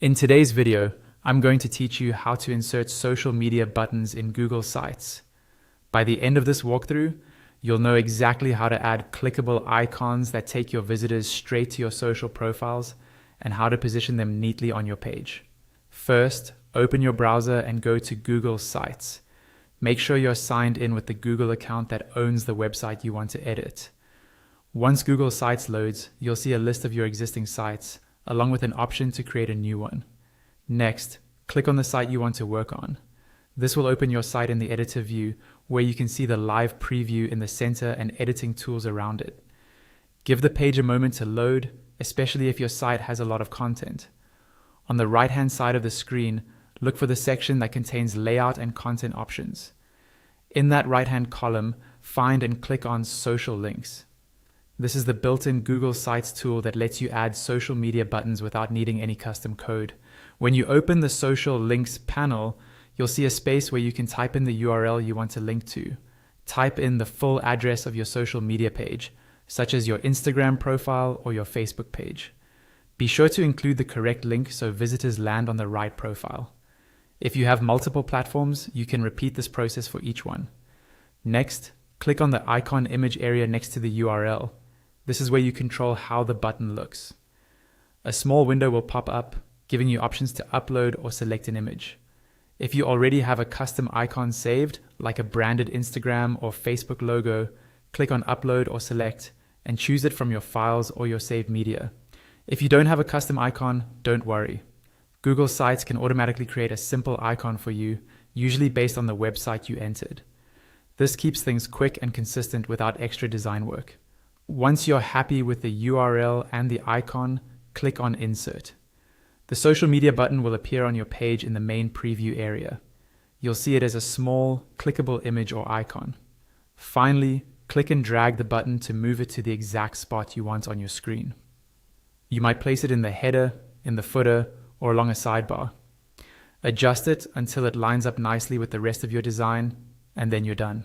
In today's video, I'm going to teach you how to insert social media buttons in Google Sites. By the end of this walkthrough, you'll know exactly how to add clickable icons that take your visitors straight to your social profiles and how to position them neatly on your page. First, open your browser and go to Google Sites. Make sure you're signed in with the Google account that owns the website you want to edit. Once Google Sites loads, you'll see a list of your existing sites, along with an option to create a new one. Next, click on the site you want to work on. This will open your site in the editor view, where you can see the live preview in the center and editing tools around it. Give the page a moment to load, especially if your site has a lot of content. On the right-hand side of the screen, look for the section that contains layout and content options. In that right-hand column, find and click on Social Links. This is the built-in Google Sites tool that lets you add social media buttons without needing any custom code. When you open the Social Links panel, you'll see a space where you can type in the URL you want to link to. Type in the full address of your social media page, such as your Instagram profile or your Facebook page. Be sure to include the correct link so visitors land on the right profile. If you have multiple platforms, you can repeat this process for each one. Next, click on the icon image area next to the URL. This is where you control how the button looks. A small window will pop up, giving you options to upload or select an image. If you already have a custom icon saved, like a branded Instagram or Facebook logo, click on Upload or Select and choose it from your files or your saved media. If you don't have a custom icon, don't worry. Google Sites can automatically create a simple icon for you, usually based on the website you entered. This keeps things quick and consistent without extra design work. Once you're happy with the URL and the icon, click on Insert. The social media button will appear on your page in the main preview area. You'll see it as a small, clickable image or icon. Finally, click and drag the button to move it to the exact spot you want on your screen. You might place it in the header, in the footer, or along a sidebar. Adjust it until it lines up nicely with the rest of your design, and then you're done.